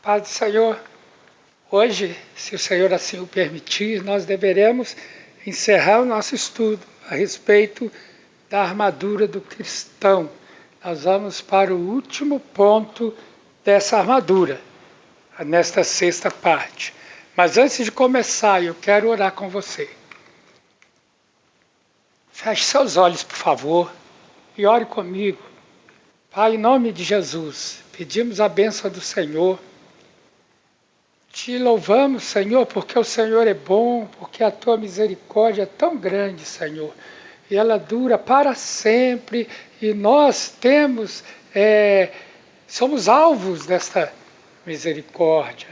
Paz do Senhor, hoje, se o Senhor assim o permitir, nós deveremos encerrar o nosso estudo a respeito da armadura do cristão. Nós vamos para o último ponto dessa armadura, nesta sexta parte. Mas antes de começar, eu quero orar com você. Feche seus olhos, por favor, e ore comigo. Pai, em nome de Jesus, pedimos a bênção do Senhor. Te louvamos, Senhor, porque o Senhor é bom, porque a tua misericórdia é tão grande, Senhor. E ela dura para sempre, e nós somos alvos desta misericórdia.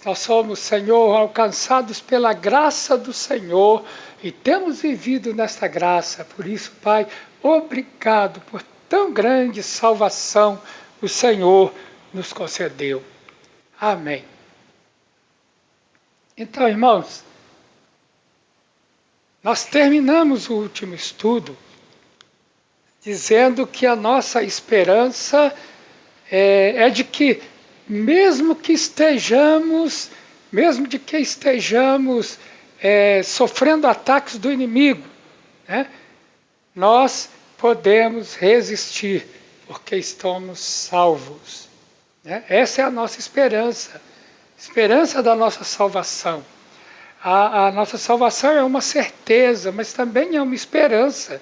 Nós somos, Senhor, alcançados pela graça do Senhor e temos vivido nesta graça. Por isso, Pai, obrigado por tão grande salvação o Senhor nos concedeu. Amém. Então, irmãos, nós terminamos o último estudo dizendo que a nossa esperança é de que mesmo que estejamos sofrendo ataques do inimigo, né, nós podemos resistir, porque estamos salvos. Né? Essa é a nossa esperança da nossa salvação. A nossa salvação é uma certeza, mas também é uma esperança,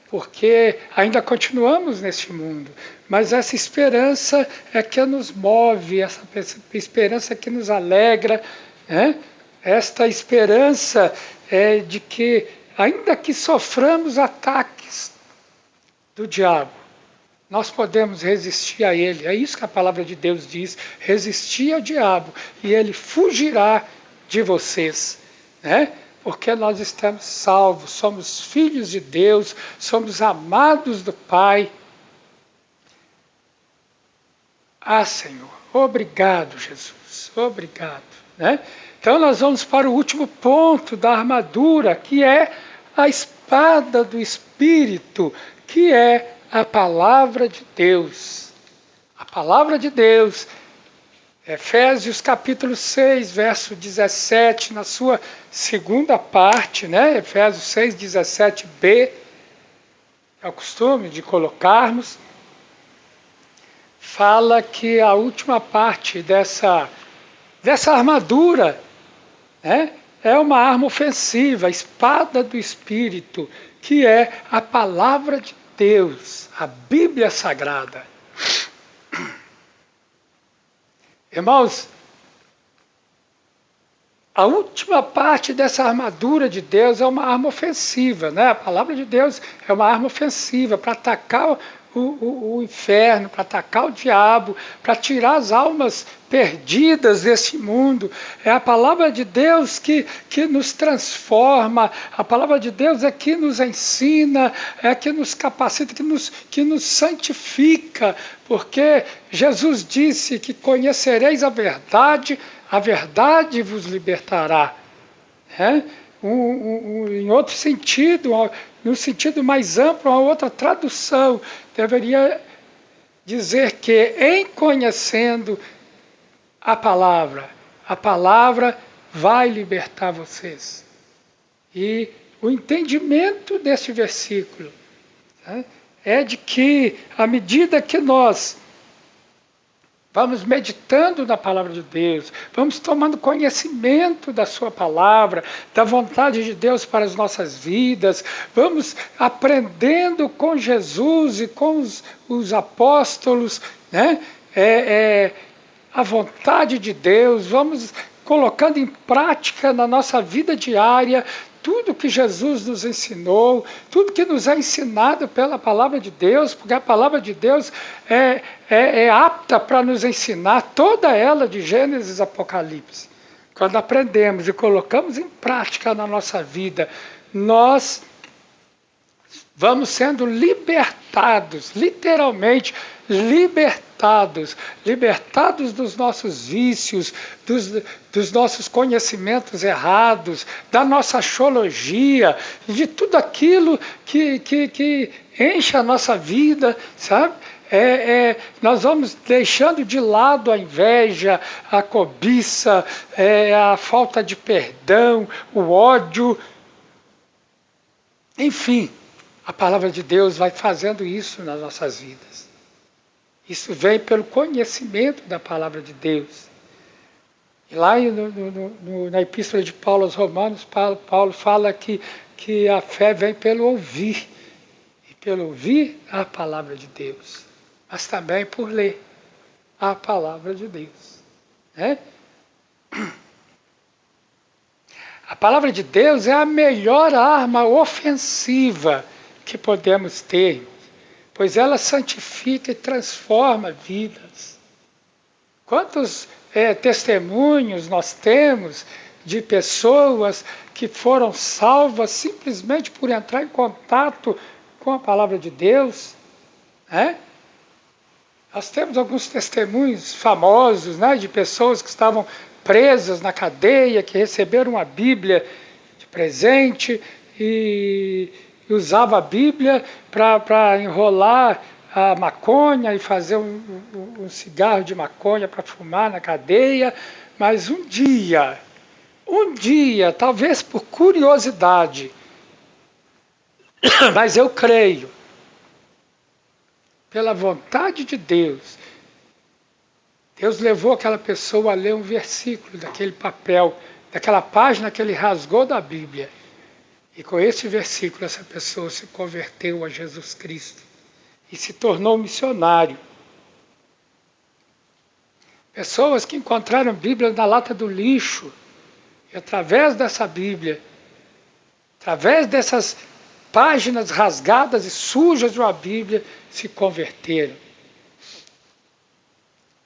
porque ainda continuamos neste mundo. Mas essa esperança é que nos move, essa esperança é que nos alegra. Né? Esta esperança é de que, ainda que soframos ataques do diabo, nós podemos resistir a ele. É isso que a palavra de Deus diz: resistir ao diabo e ele fugirá de vocês, né? Porque nós estamos salvos, somos filhos de Deus, somos amados do Pai. Ah, Senhor, obrigado, Jesus, obrigado, né? Então nós vamos para o último ponto da armadura, que é a espada do Espírito, que é a palavra de Deus. A palavra de Deus, Efésios capítulo 6, verso 17, na sua segunda parte, né? Efésios 6, 17b, é o costume de colocarmos, fala que a última parte dessa armadura, né, é uma arma ofensiva, a espada do Espírito, que é a palavra de Deus, a Bíblia Sagrada. Irmãos, a última parte dessa armadura de Deus é uma arma ofensiva, né? A palavra de Deus é uma arma ofensiva para atacar o inferno, para atacar o diabo, para tirar as almas perdidas desse mundo. É a palavra de Deus que nos transforma, a palavra de Deus é que nos ensina, é que nos capacita, que nos santifica, porque Jesus disse que conhecereis a verdade vos libertará. Em outro sentido, no sentido mais amplo, uma outra tradução deveria dizer que, em conhecendo a palavra vai libertar vocês. E o entendimento deste versículo, né, é de que, à medida que nós vamos meditando na palavra de Deus, vamos tomando conhecimento da sua palavra, da vontade de Deus para as nossas vidas, vamos aprendendo com Jesus e com os apóstolos, né, a vontade de Deus, vamos colocando em prática na nossa vida diária tudo que Jesus nos ensinou, tudo que nos é ensinado pela palavra de Deus, porque a palavra de Deus é apta para nos ensinar toda ela, de Gênesis a Apocalipse. Quando aprendemos e colocamos em prática na nossa vida, nós vamos sendo libertados, literalmente libertados dos nossos vícios, dos nossos conhecimentos errados, da nossa axologia, de tudo aquilo que enche a nossa vida, sabe? Nós vamos deixando de lado a inveja, a cobiça, a falta de perdão, o ódio. Enfim, a palavra de Deus vai fazendo isso nas nossas vidas. Isso vem pelo conhecimento da palavra de Deus. E lá na Epístola de Paulo aos Romanos, Paulo fala que a fé vem pelo ouvir. E pelo ouvir a palavra de Deus. Mas também por ler a palavra de Deus. Né? A palavra de Deus é a melhor arma ofensiva que podemos ter, pois ela santifica e transforma vidas. Quantos testemunhos nós temos de pessoas que foram salvas simplesmente por entrar em contato com a palavra de Deus? Né? Nós temos alguns testemunhos famosos, né, de pessoas que estavam presas na cadeia, que receberam a Bíblia de presente e usava a Bíblia para enrolar a maconha e fazer um cigarro de maconha para fumar na cadeia. Mas um dia, talvez por curiosidade, mas eu creio, pela vontade de Deus, Deus levou aquela pessoa a ler um versículo daquele papel, daquela página que ele rasgou da Bíblia. E com esse versículo essa pessoa se converteu a Jesus Cristo e se tornou missionário. Pessoas que encontraram Bíblia na lata do lixo e através dessa Bíblia, através dessas páginas rasgadas e sujas de uma Bíblia, se converteram.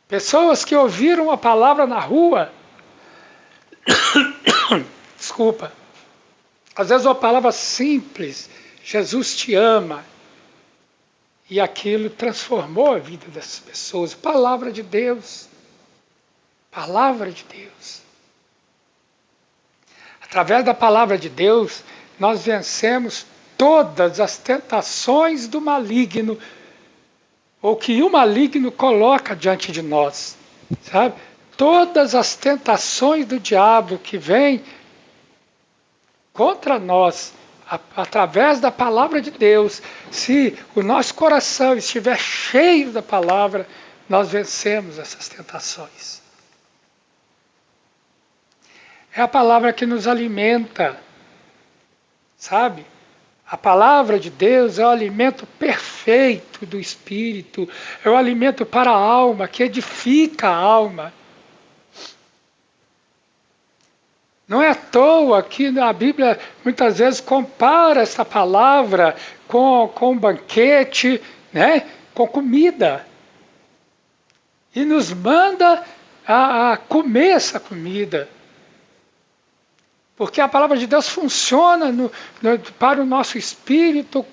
Pessoas que ouviram a palavra na rua, desculpa, às vezes uma palavra simples, Jesus te ama, e aquilo transformou a vida dessas pessoas. Palavra de Deus. Palavra de Deus. Através da palavra de Deus, nós vencemos todas as tentações do maligno, ou que o maligno coloca diante de nós, sabe? Todas as tentações do diabo que vêm contra nós, através da palavra de Deus, se o nosso coração estiver cheio da palavra, nós vencemos essas tentações. É a palavra que nos alimenta, sabe? A palavra de Deus é o alimento perfeito do Espírito, é o alimento para a alma, que edifica a alma. Não é à toa que a Bíblia muitas vezes compara essa palavra com um banquete, né, com comida. E nos manda a comer essa comida. Porque a palavra de Deus funciona para o nosso espírito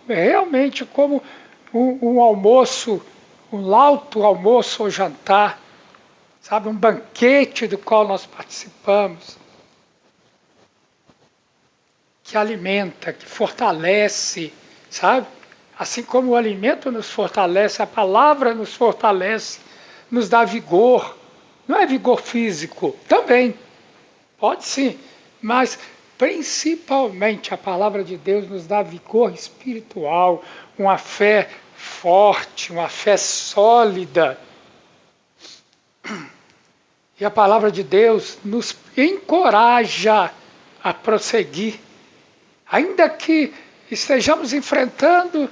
realmente como um almoço, um lauto almoço ou jantar, sabe? Um banquete do qual nós participamos. Que alimenta, que fortalece, sabe? Assim como o alimento nos fortalece, a palavra nos fortalece, nos dá vigor. Não é vigor físico, também, pode sim. Mas, principalmente, a palavra de Deus nos dá vigor espiritual, uma fé forte, uma fé sólida. E a palavra de Deus nos encoraja a prosseguir. Ainda que estejamos enfrentando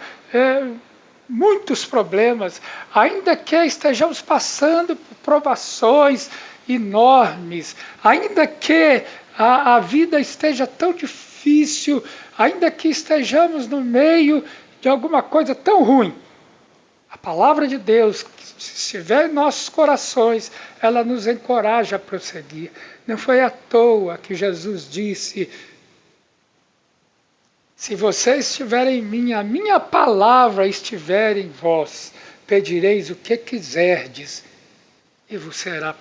muitos problemas, ainda que estejamos passando por provações enormes, ainda que a vida esteja tão difícil, ainda que estejamos no meio de alguma coisa tão ruim, a palavra de Deus, se estiver em nossos corações, ela nos encoraja a prosseguir. Não foi à toa que Jesus disse: se vocês estiverem em mim, a minha palavra estiver em vós, pedireis o que quiserdes e vos será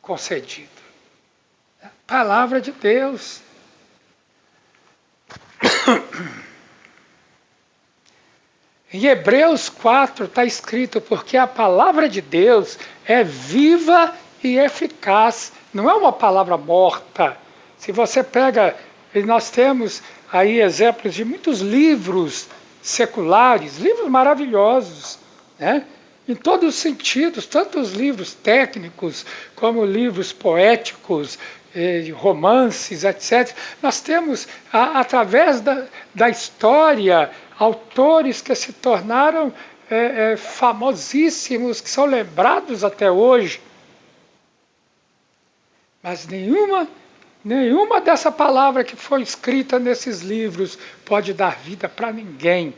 concedido. Palavra de Deus. Em Hebreus 4 está escrito, porque a palavra de Deus é viva e eficaz, não é uma palavra morta. Se você pega, e nós temos aí exemplos de muitos livros seculares, livros maravilhosos, né? Em todos os sentidos, tanto os livros técnicos como livros poéticos, romances, etc. Nós temos, através da história, autores que se tornaram famosíssimos, que são lembrados até hoje. Mas nenhuma dessa palavra que foi escrita nesses livros pode dar vida para ninguém.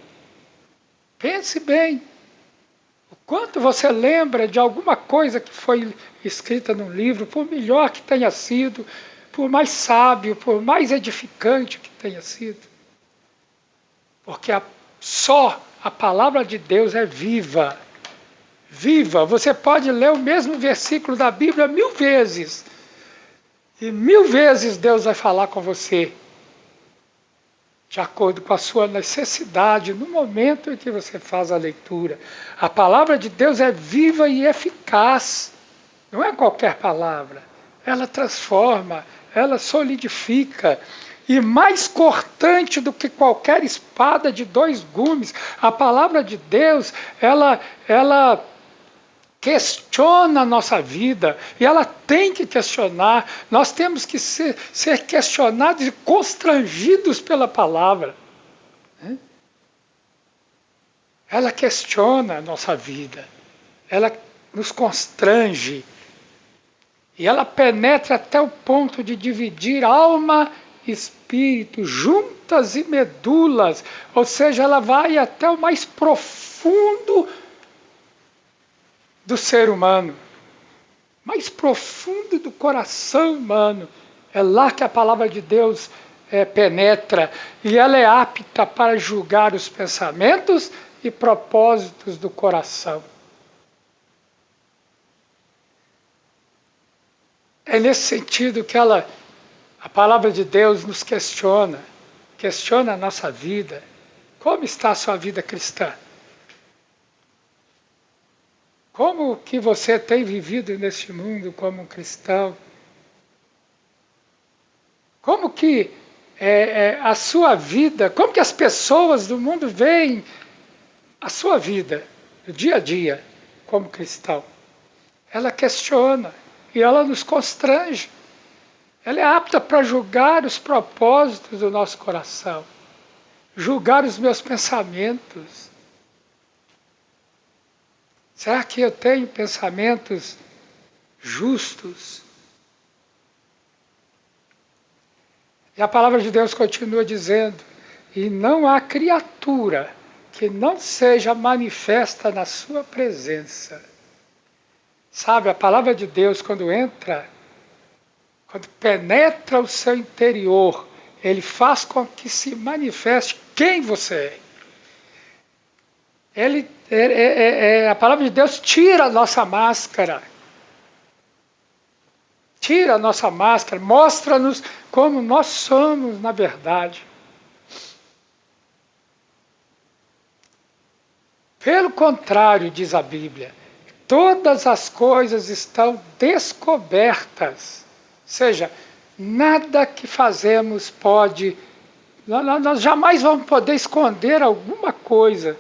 Pense bem. O quanto você lembra de alguma coisa que foi escrita num livro, por melhor que tenha sido, por mais sábio, por mais edificante que tenha sido. Porque só a palavra de Deus é viva. Viva. Você pode ler o mesmo versículo da Bíblia 1000 vezes. E 1000 vezes Deus vai falar com você, de acordo com a sua necessidade, no momento em que você faz a leitura. A palavra de Deus é viva e eficaz. Não é qualquer palavra. Ela transforma, ela solidifica. E mais cortante do que qualquer espada de 2 gumes, a palavra de Deus, ela questiona a nossa vida, e ela tem que questionar. Nós temos que ser questionados e constrangidos pela palavra. Ela questiona a nossa vida, ela nos constrange, e ela penetra até o ponto de dividir alma e espírito, juntas e medulas, ou seja, ela vai até o mais profundo do ser humano, mais profundo do coração humano. É lá que a palavra de Deus penetra, e ela é apta para julgar os pensamentos e propósitos do coração. É nesse sentido que a palavra de Deus nos questiona a nossa vida. Como está a sua vida cristã? Como que você tem vivido neste mundo como um cristão? Como que a sua vida, como que as pessoas do mundo veem a sua vida, no dia a dia, como cristão? Ela questiona e ela nos constrange. Ela é apta para julgar os propósitos do nosso coração, julgar os meus pensamentos. Será que eu tenho pensamentos justos? E a palavra de Deus continua dizendo, e não há criatura que não seja manifesta na sua presença. Sabe, a palavra de Deus, quando penetra o seu interior, ele faz com que se manifeste quem você é. A palavra de Deus tira a nossa máscara. Tira a nossa máscara, mostra-nos como nós somos na verdade. Pelo contrário, diz a Bíblia, todas as coisas estão descobertas. Ou seja, nada que fazemos pode... Nós jamais vamos poder esconder alguma coisa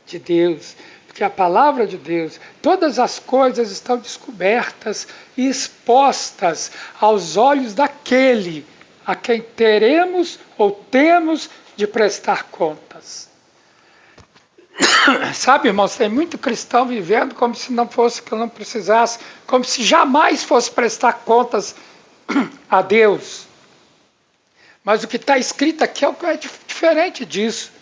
de Deus, porque a palavra de Deus, todas as coisas estão descobertas e expostas aos olhos daquele a quem teremos ou temos de prestar contas. Sabe, irmãos, tem muito cristão vivendo como se não precisasse, como se jamais fosse prestar contas a Deus. Mas o que está escrito aqui é diferente disso.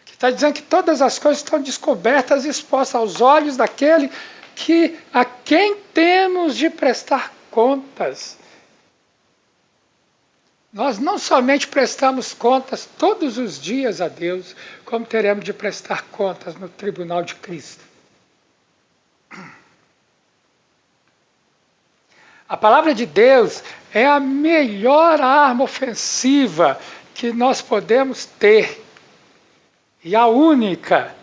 Está dizendo que todas as coisas estão descobertas e expostas aos olhos daquele a quem temos de prestar contas. Nós não somente prestamos contas todos os dias a Deus, como teremos de prestar contas no tribunal de Cristo. A palavra de Deus é a melhor arma ofensiva que nós podemos ter. E a única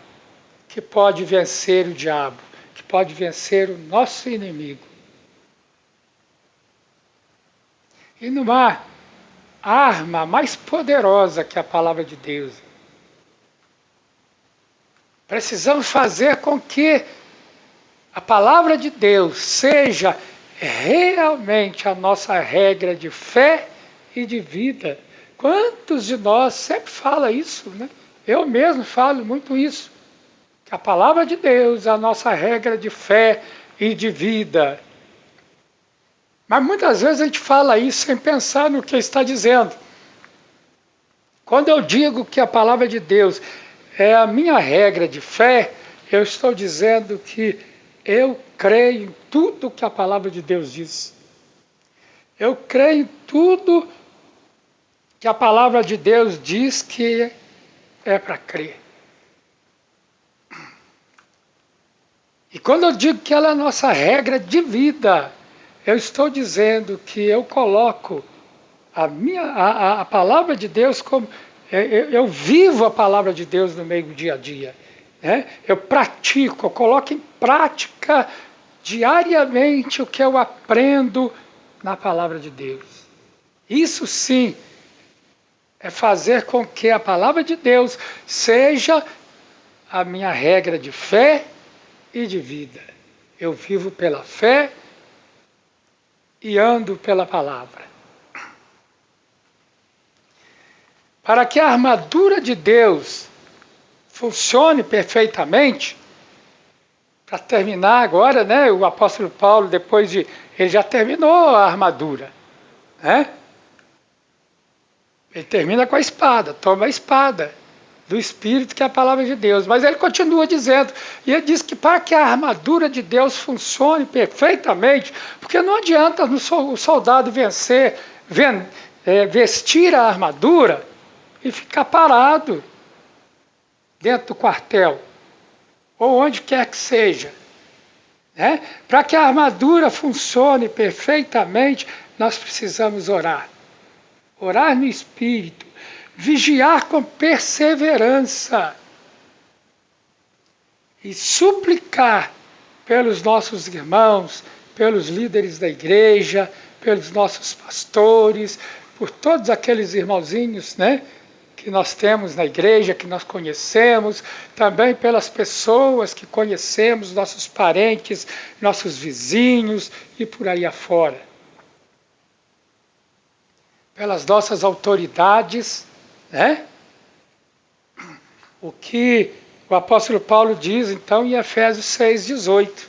que pode vencer o diabo, que pode vencer o nosso inimigo. E não há arma mais poderosa que a palavra de Deus. Precisamos fazer com que a palavra de Deus seja realmente a nossa regra de fé e de vida. Quantos de nós sempre fala isso, né? Eu mesmo falo muito isso. Que a palavra de Deus é a nossa regra de fé e de vida. Mas muitas vezes a gente fala isso sem pensar no que está dizendo. Quando eu digo que a palavra de Deus é a minha regra de fé, eu estou dizendo que eu creio em tudo que a palavra de Deus diz. Eu creio em tudo que a palavra de Deus diz que é para crer. E quando eu digo que ela é a nossa regra de vida, eu estou dizendo que eu coloco a palavra de Deus como... Eu vivo a palavra de Deus no meio do dia a dia. Né? Eu pratico, eu coloco em prática diariamente o que eu aprendo na palavra de Deus. Isso sim é fazer com que a palavra de Deus seja a minha regra de fé e de vida. Eu vivo pela fé e ando pela palavra. Para que a armadura de Deus funcione perfeitamente, para terminar agora, né, o apóstolo Paulo, ele já terminou a armadura, né? Ele termina com a espada, toma a espada do Espírito, que é a palavra de Deus. Mas ele continua dizendo, e ele diz que para que a armadura de Deus funcione perfeitamente, porque não adianta o soldado vestir a armadura e ficar parado dentro do quartel, ou onde quer que seja. Né? Para que a armadura funcione perfeitamente, nós precisamos orar. Orar no Espírito, vigiar com perseverança e suplicar pelos nossos irmãos, pelos líderes da igreja, pelos nossos pastores, por todos aqueles irmãozinhos, né, que nós temos na igreja, que nós conhecemos, também pelas pessoas que conhecemos, nossos parentes, nossos vizinhos e por aí afora. Pelas nossas autoridades, né? O que o apóstolo Paulo diz, então, em Efésios 6,18.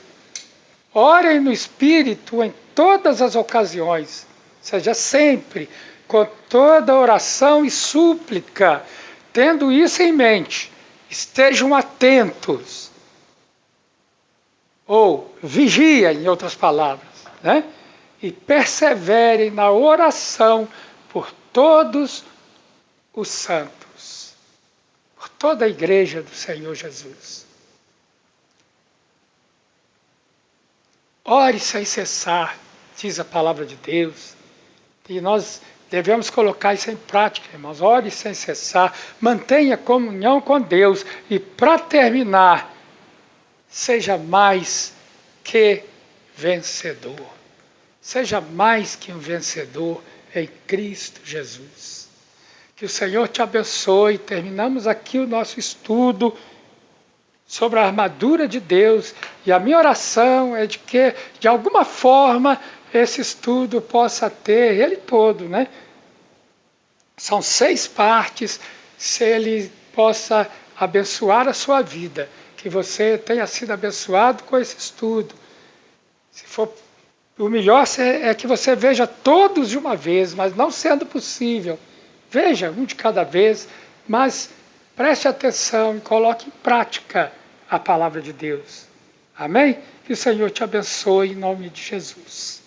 Orem no Espírito em todas as ocasiões, ou seja, sempre, com toda oração e súplica, tendo isso em mente, estejam atentos, ou vigiem, em outras palavras, né? E perseverem na oração por todos os santos, por toda a igreja do Senhor Jesus. Ore sem cessar, diz a palavra de Deus, e nós devemos colocar isso em prática, irmãos. Ore sem cessar, mantenha comunhão com Deus, e para terminar, seja mais que vencedor. Seja mais que um vencedor em Cristo Jesus. Que o Senhor te abençoe. Terminamos aqui o nosso estudo sobre a armadura de Deus. E a minha oração é de que, de alguma forma, esse estudo possa ter, ele todo, né? São 6 partes, se ele possa abençoar a sua vida. Que você tenha sido abençoado com esse estudo. Se for... O melhor é que você veja todos de uma vez, mas não sendo possível, veja um de cada vez, mas preste atenção e coloque em prática a palavra de Deus. Amém? Que o Senhor te abençoe em nome de Jesus.